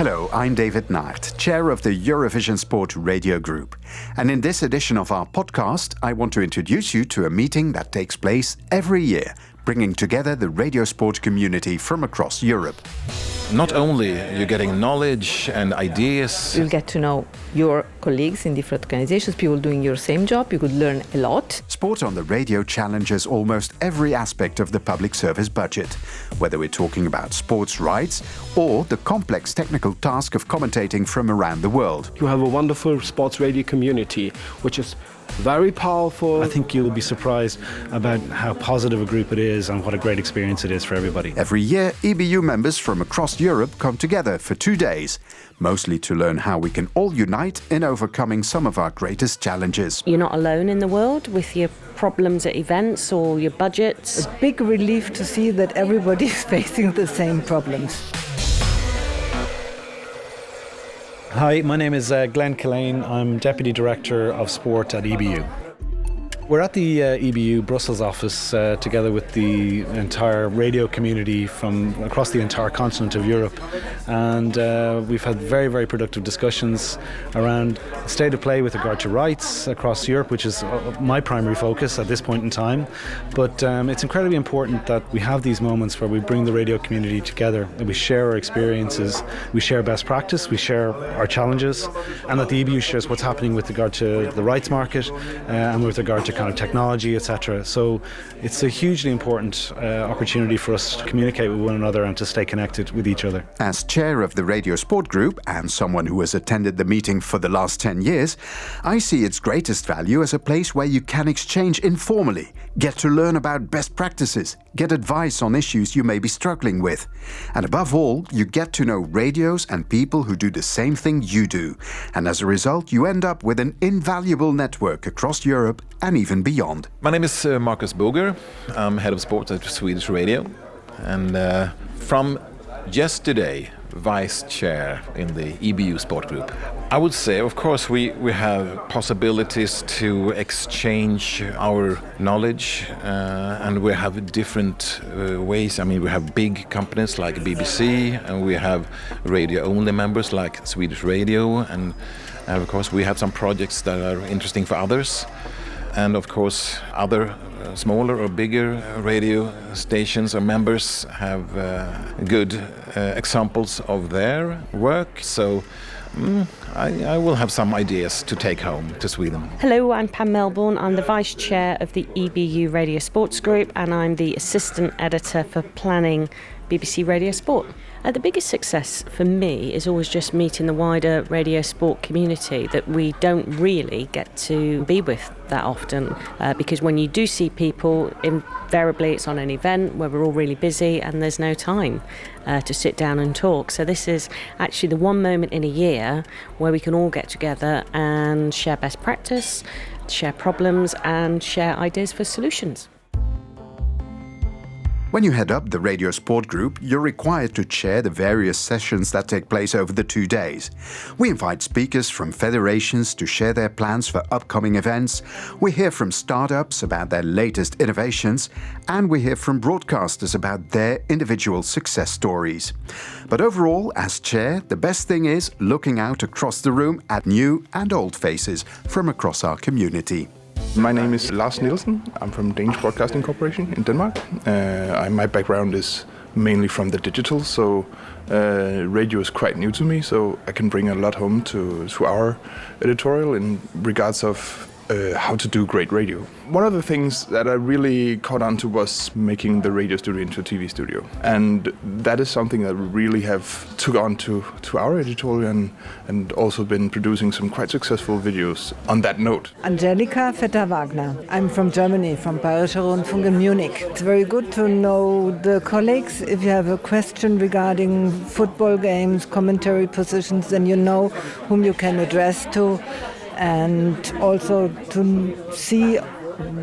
Hello, I'm David Naert, chair of the EUROVISION Sport Radio Group. And in this edition of our podcast, I want to introduce you to a meeting that takes place every year, bringing together the radio sport community from across Europe. Not only you're getting knowledge and ideas. You'll get to know your colleagues in different organizations, people doing your same job. You could learn a lot. Sport on the radio challenges almost every aspect of the public service budget, whether we're talking about sports rights or the complex technical task of commentating from around the world. You have a wonderful sports radio community, which is very powerful. I think you'll be surprised about how positive a group it is and what a great experience it is for everybody. Every year, EBU members from across Europe come together for 2 days, mostly to learn how we can all unite in overcoming some of our greatest challenges. You're not alone in the world with your problems at events or your budgets. A big relief to see that everybody is facing the same problems. Hi, my name is Glenn Killane. I'm Deputy Director of Sport at EBU. We're at the EBU Brussels office together with the entire radio community from across the entire continent of Europe, and we've had very, very productive discussions around the state of play with regard to rights across Europe, which is my primary focus at this point in time. But it's incredibly important that we have these moments where we bring the radio community together, that we share our experiences, we share best practice, we share our challenges, and that the EBU shares what's happening with regard to the rights market and with regard to kind of technology, etc. So it's a hugely important opportunity for us to communicate with one another and to stay connected with each other. As chair of the Radio Sport Group and someone who has attended the meeting for the last 10 years, I see its greatest value as a place where you can exchange informally, get to learn about best practices, get advice on issues you may be struggling with. And above all, you get to know radios and people who do the same thing you do. And as a result, you end up with an invaluable network across Europe and even beyond. My name is Marcus Boger. I'm head of sports at Swedish Radio, and from yesterday, vice chair in the EBU Sport Group. I would say, of course, we have possibilities to exchange our knowledge, and we have different ways. I mean, we have big companies like BBC, and we have radio-only members like Swedish Radio, and of course, we have some projects that are interesting for others. And of course, other smaller or bigger radio stations or members have good examples of their work. So I will have some ideas to take home to Sweden. Hello, I'm Pam Melbourne. I'm the Vice Chair of the EBU Radio Sports Group, and I'm the Assistant Editor for Planning BBC Radio Sport. The biggest success for me is always just meeting the wider radio sport community that we don't really get to be with that often, because when you do see people, invariably it's on an event where we're all really busy and there's no time to sit down and talk. So this is actually the one moment in a year where we can all get together and share best practice, share problems and share ideas for solutions. When you head up the Radio Sport Group, you're required to chair the various sessions that take place over the 2 days. We invite speakers from federations to share their plans for upcoming events. We hear from startups about their latest innovations, and we hear from broadcasters about their individual success stories. But overall, as chair, the best thing is looking out across the room at new and old faces from across our community. My name is Lars Nielsen. I'm from Danish Broadcasting Corporation in Denmark. My background is mainly from the digital, so radio is quite new to me, so I can bring a lot home to our editorial in regards of how to do great radio. One of the things that I really caught on to was making the radio studio into a TV studio. And that is something that we really have took on to our editorial and also been producing some quite successful videos on that note. Angelika Vetter-Wagner. I'm from Germany, from Bayerischer Rundfunk in Munich. It's very good to know the colleagues. If you have a question regarding football games, commentary positions, then you know whom you can address to. And also to see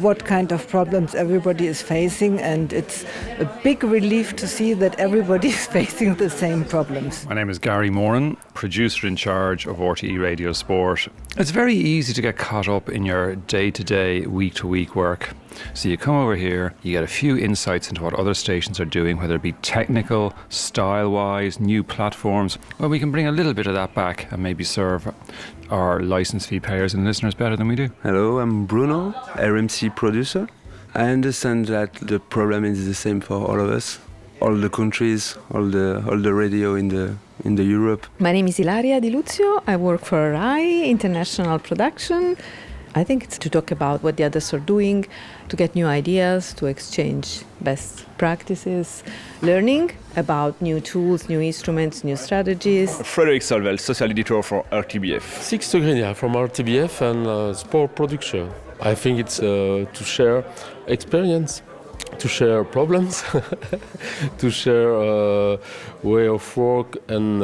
what kind of problems everybody is facing, and it's a big relief to see that everybody is facing the same problems. My name is Gary Moran, producer in charge of RTE Radio Sport. It's very easy to get caught up in your day-to-day, week-to-week work. So you come over here, you get a few insights into what other stations are doing, whether it be technical, style-wise, new platforms. Well, we can bring a little bit of that back and maybe serve our license fee payers and listeners better than we do. Hello, I'm Bruno, RMC producer. I understand that the problem is the same for all of us, all the countries, all the radio in the Europe. My name is Ilaria Di Luzio. I work for RAI International Production. I think it's to talk about what the others are doing, to get new ideas, to exchange best practices, learning about new tools, new instruments, new strategies. Frédéric Solvel, social editor for RTBF. Sixto Grenia from RTBF and sport production. I think it's to share experience, to share problems, to share way of work and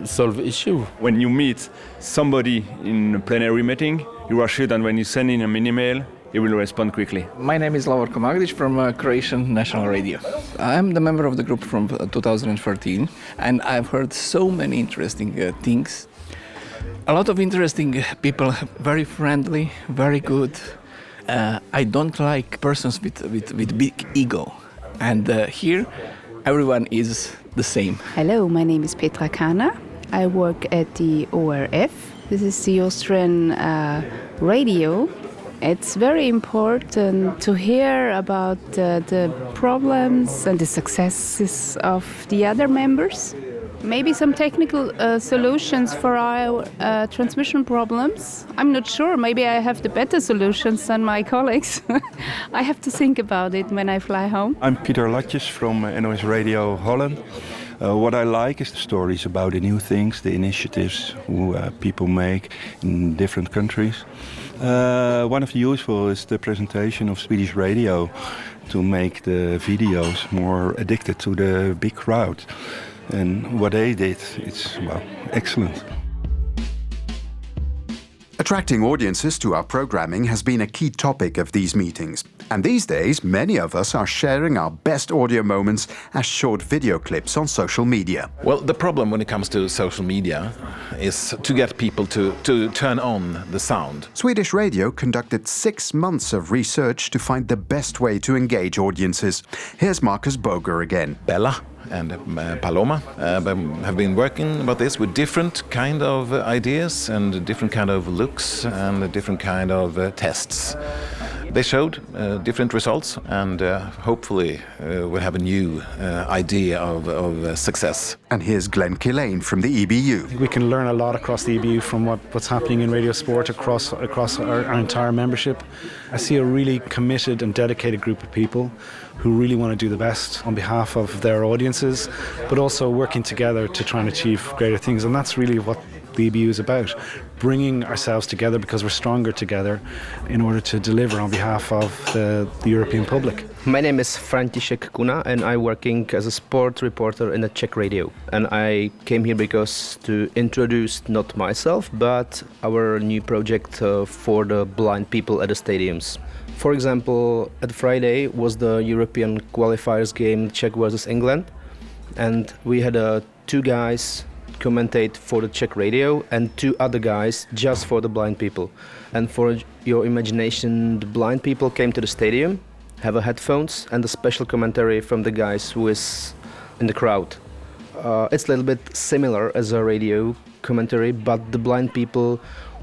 solve issue. When you meet somebody in a plenary meeting, you are sure that when you send in an email, he will respond quickly. My name is Lovor Komagdic from Croatian National Radio. I'm the member of the group from 2013, and I've heard so many interesting things. A lot of interesting people, very friendly, very good. I don't like persons with big ego. And here, everyone is the same. Hello, my name is Petra Kana. I work at the ORF. This is the Austrian radio. It's very important to hear about the problems and the successes of the other members. Maybe some technical solutions for our transmission problems. I'm not sure. Maybe I have the better solutions than my colleagues. I have to think about it when I fly home. I'm Pieter Latjes from NOS Radio Holland. What I like is the stories about the new things, the initiatives people make in different countries. One of the useful is the presentation of Swedish radio to make the videos more addicted to the big crowd. And what they did, it's excellent. Attracting audiences to our programming has been a key topic of these meetings. And these days, many of us are sharing our best audio moments as short video clips on social media. Well, the problem when it comes to social media is to get people to turn on the sound. Swedish Radio conducted 6 months of research to find the best way to engage audiences. Here's Marcus Boger again. Bella and Paloma have been working about this with different kind of ideas and different kind of looks and different kind of tests. They showed different results, and hopefully we'll have a new idea of success. And here's Glenn Killane from the EBU. We can learn a lot across the EBU from what's happening in radio sport across our entire membership. I see a really committed and dedicated group of people who really want to do the best on behalf of their audiences, but also working together to try and achieve greater things. And that's really what the EBU is about, bringing ourselves together because we're stronger together in order to deliver on behalf of the European public. My name is František Kuna and I'm working as a sport reporter in the Czech radio. And I came here because to introduce not myself, but our new project for the blind people at the stadiums. For example, at Friday was the European qualifiers game Czech versus England, and we had 2 guys commentate for the Czech radio and 2 other guys just for the blind people. And for your imagination, the blind people came to the stadium, have headphones and a special commentary from the guys who is in the crowd. It's a little bit similar as a radio commentary, but the blind people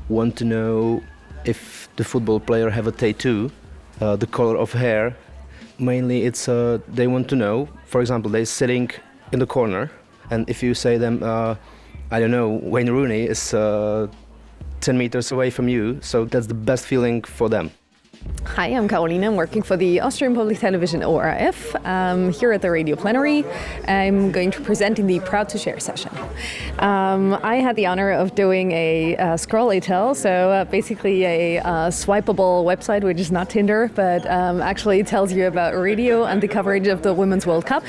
want to know if the football player have a tattoo, the color of hair. Mainly it's they want to know, for example, they're sitting in the corner, and if you say them, I don't know, Wayne Rooney is 10 meters away from you, so that's the best feeling for them. Hi, I'm Carolina. I'm working for the Austrian Public Television ORF. Here at the Radio Plenary, I'm going to present in the Proud to Share session. I had the honor of doing a scroll-a-tell, so basically a swipeable website, which is not Tinder, but actually tells you about radio and the coverage of the Women's World Cup.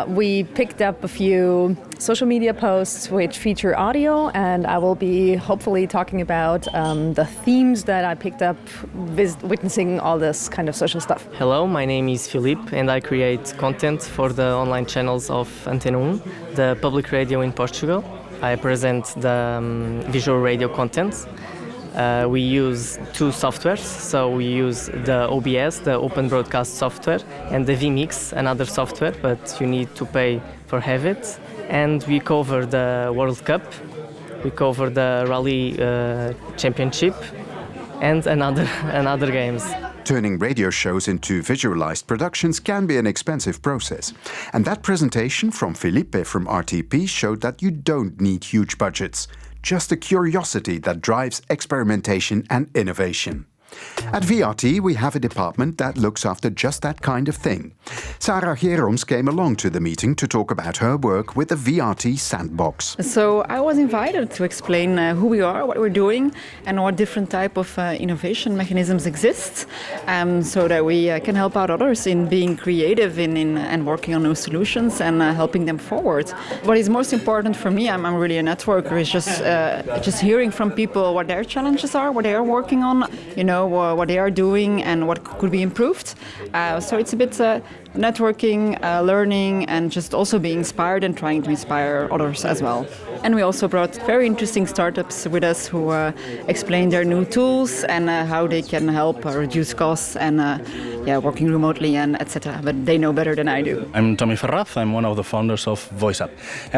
We picked up a few social media posts which feature audio, and I will be hopefully talking about the themes that I picked up witnessing all this kind of social stuff. Hello, my name is Filipe and I create content for the online channels of Antena 1, the public radio in Portugal. I present the visual radio content. We use two softwares, so we use the OBS, the Open Broadcast software, and the vMix, another software, but you need to pay for have it. And we cover the World Cup, we cover the Rally Championship, and another games. Turning radio shows into visualized productions can be an expensive process. And that presentation from Felipe from RTP showed that you don't need huge budgets, just a curiosity that drives experimentation and innovation. At VRT, we have a department that looks after just that kind of thing. Sarah Geroms came along to the meeting to talk about her work with the VRT Sandbox. So I was invited to explain who we are, what we're doing, and what different type of innovation mechanisms exist, so that we can help out others in being creative and working on new solutions and helping them forward. What is most important for me, I'm really a networker, is just hearing from people what their challenges are, what they are working on, what they are doing and what could be improved. So it's a bit networking, learning, and just also being inspired and trying to inspire others as well. And we also brought very interesting startups with us who explain their new tools and how they can help reduce costs and working remotely and etc. But they know better than I do. I'm Tommy Ferraz. I'm one of the founders of VoiceUp.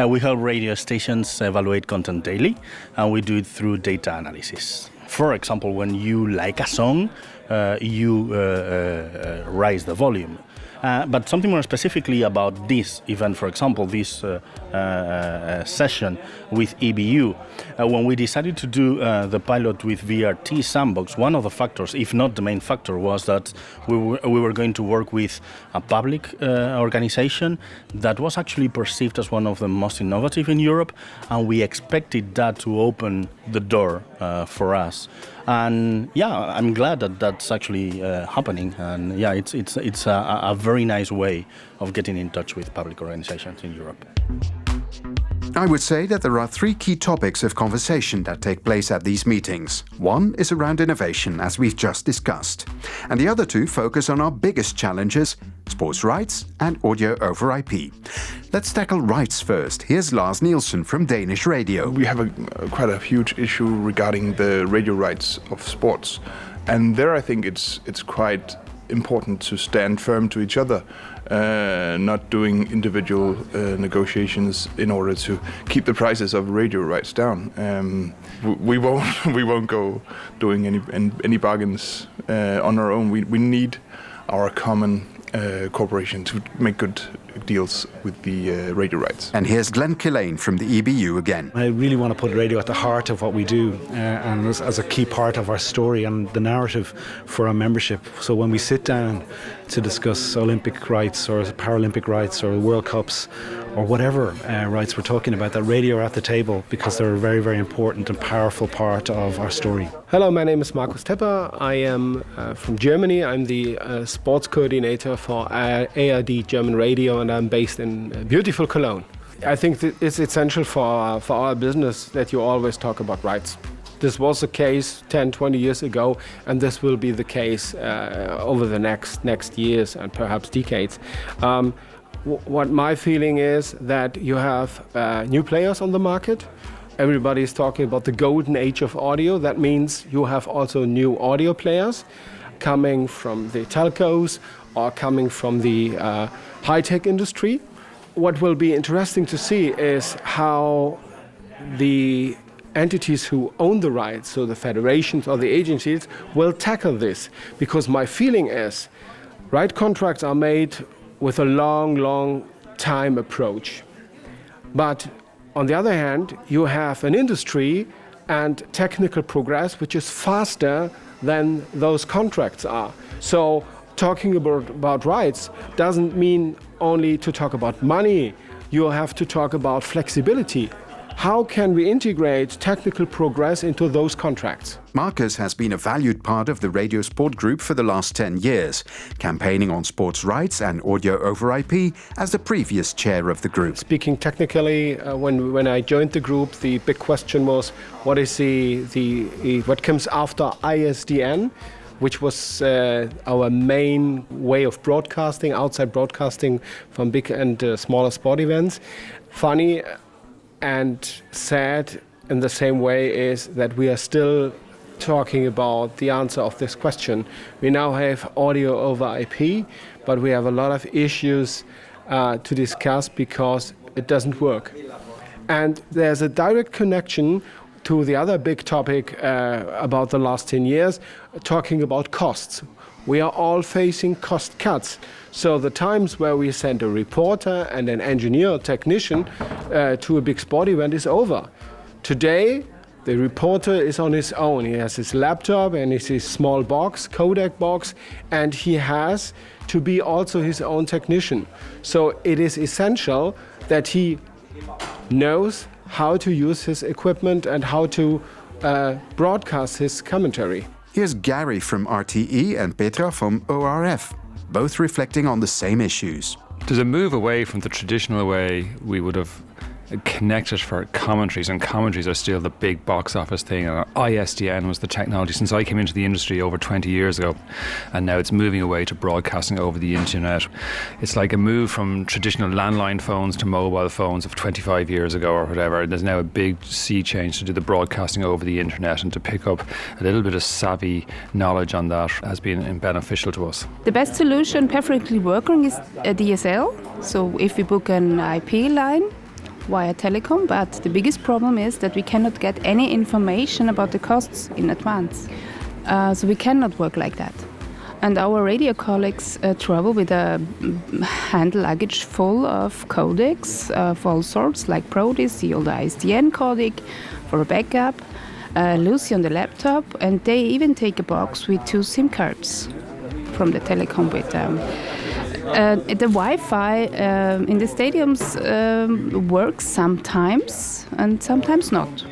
We help radio stations evaluate content daily, and we do it through data analysis. For example, when you like a song, you raise the volume. But something more specifically about this event, for example, this session with EBU, when we decided to do the pilot with VRT Sandbox, one of the factors, if not the main factor, was that we were going to work with a public organization that was actually perceived as one of the most innovative in Europe, and we expected that to open the door for us. And I'm glad that that's actually happening. And it's a very nice way of getting in touch with public organizations in Europe. I would say that there are three key topics of conversation that take place at these meetings. One is around innovation, as we've just discussed. And the other two focus on our biggest challenges, sports rights and audio over IP. Let's tackle rights first. Here's Lars Nielsen from Danish Radio. We have quite a huge issue regarding the radio rights of sports. And there I think it's quite important to stand firm to each other, not doing individual negotiations in order to keep the prices of radio rights down. We won't go doing any bargains on our own. We need our common cooperation to make good deals with the radio rights. And here's Glenn Killane from the EBU again. I really want to put radio at the heart of what we do and as a key part of our story and the narrative for our membership. So when we sit down to discuss Olympic rights or Paralympic rights or World Cups or whatever rights we're talking about, that radio are at the table because they're a very, very important and powerful part of our story. Hello, my name is Markus Tepper. I am from Germany. I'm the sports coordinator for ARD German Radio, and I'm based in beautiful Cologne. I think that it's essential for our business that you always talk about rights. This was the case 10, 20 years ago, and this will be the case over the next years and perhaps decades. What my feeling is that you have new players on the market. Everybody is talking about the golden age of audio. That means you have also new audio players coming from the telcos or coming from the high-tech industry. What will be interesting to see is how the entities who own the rights, so the federations or the agencies, will tackle this. Because my feeling is right contracts are made with a long time approach. But on the other hand, you have an industry and technical progress which is faster than those contracts are. So talking about rights doesn't mean only to talk about money. You have to talk about flexibility. How can we integrate technical progress into those contracts? Marcus has been a valued part of the Radio Sport Group for the last 10 years, campaigning on sports rights and audio over IP as the previous chair of the group. Speaking technically, when I joined the group, the big question was, what is what comes after ISDN? Which was our main way of broadcasting, outside broadcasting from big and smaller sport events. Funny and sad in the same way is that we are still talking about the answer of this question. We now have audio over IP, but we have a lot of issues to discuss because it doesn't work. And there's a direct connection to the other big topic about the last 10 years, talking about costs. We are all facing cost cuts. So the times where we send a reporter and an engineer or technician to a big sport event is over. Today, the reporter is on his own. He has his laptop and his small box, codec box, and he has to be also his own technician. So it is essential that he knows how to use his equipment and how to broadcast his commentary. Here's Gary from RTE and Petra from ORF, both reflecting on the same issues. There's a move away from the traditional way we would have connected for commentaries, and commentaries are still the big box office thing. ISDN was the technology since I came into the industry over 20 years ago, and now it's moving away to broadcasting over the internet. It's like a move from traditional landline phones to mobile phones of 25 years ago or whatever. There's now a big sea change to do the broadcasting over the internet, and to pick up a little bit of savvy knowledge on that has been beneficial to us. The best solution, perfectly working, is a DSL. So if we book an IP line via telecom, but the biggest problem is that we cannot get any information about the costs in advance. So we cannot work like that. And our radio colleagues travel with a hand luggage full of codecs of all sorts, like Prodis, the old ISDN codec for a backup, Lucy on the laptop, and they even take a box with 2 SIM cards from the telecom with them. The Wi-Fi in the stadiums works sometimes and sometimes not.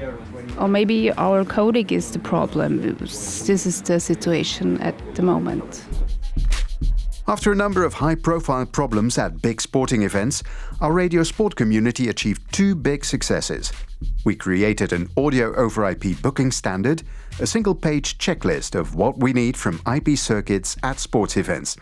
Or maybe our codec is the problem. This is the situation at the moment. After a number of high-profile problems at big sporting events, our radio sport community achieved 2 big successes. We created an audio over IP booking standard, a single-page checklist of what we need from IP circuits at sports events.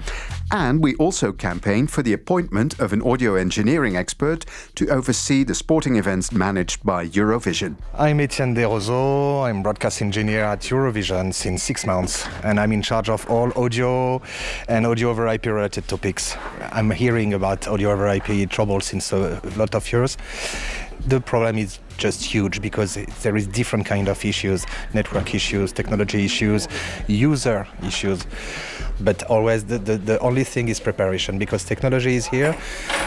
And we also campaigned for the appointment of an audio engineering expert to oversee the sporting events managed by EUROVISION. I'm Etienne Desroseaux. I'm broadcast engineer at EUROVISION since 6 months, and I'm in charge of all audio and audio over IP related topics. I'm hearing about audio over IP trouble since a lot of years. The problem is just huge because there is different kind of issues, network issues, technology issues, user issues. But always the only thing is preparation, because technology is here.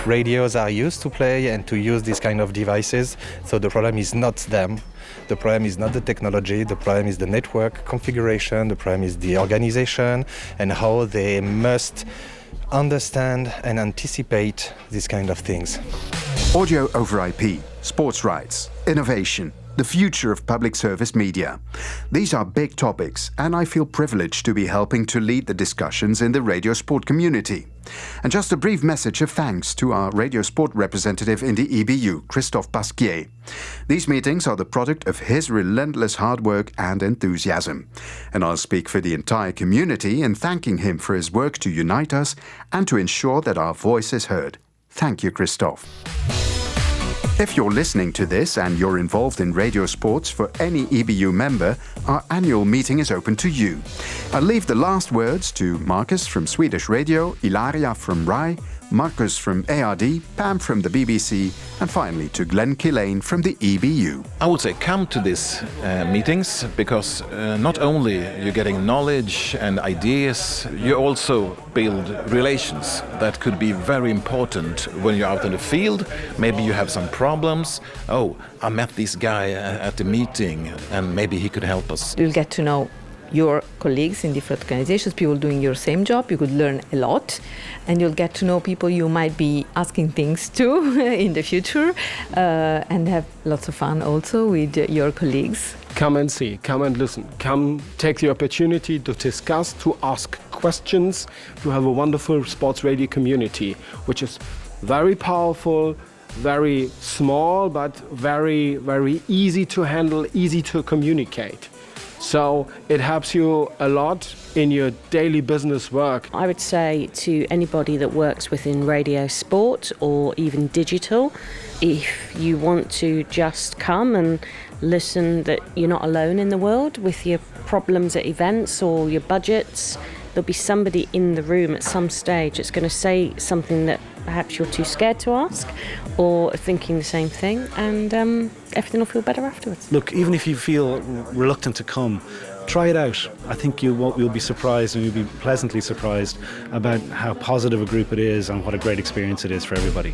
Radios are used to play and to use these kind of devices. So the problem is not them. The problem is not the technology. The problem is the network configuration. The problem is the organization and how they must understand and anticipate these kind of things. Audio over IP, sports rights, innovation, the future of public service media. These are big topics, and I feel privileged to be helping to lead the discussions in the radio sport community. And just a brief message of thanks to our radio sport representative in the EBU, Christophe Pasquier. These meetings are the product of his relentless hard work and enthusiasm. And I'll speak for the entire community in thanking him for his work to unite us and to ensure that our voice is heard. Thank you, Christophe. If you're listening to this and you're involved in radio sports for any EBU member, our annual meeting is open to you. I'll leave the last words to Marcus from Swedish Radio, Ilaria from RAI, Marcus from ARD, Pam from the BBC, and finally to Glenn Kilane from the EBU. I would say come to these meetings because not only you're getting knowledge and ideas, you also build relations that could be very important when you're out in the field. Maybe you have some problems. Oh, I met this guy at the meeting and maybe he could help us. You'll get to know your colleagues in different organizations, people doing your same job. You could learn a lot, and you'll get to know people you might be asking things to in the future, and have lots of fun also with your colleagues. Come and see, come and listen, come take the opportunity to discuss, to ask questions, to have a wonderful sports radio community, which is very powerful, very small, but very, very easy to handle, easy to communicate. So it helps you a lot in your daily business work. I would say to anybody that works within radio sport or even digital, if you want to just come and listen that you're not alone in the world with your problems at events or your budgets, there'll be somebody in the room at some stage that's going to say something that perhaps you're too scared to ask or thinking the same thing, and everything will feel better afterwards. Look, even if you feel reluctant to come, try it out. I think you'll be surprised, and you'll be pleasantly surprised about how positive a group it is and what a great experience it is for everybody.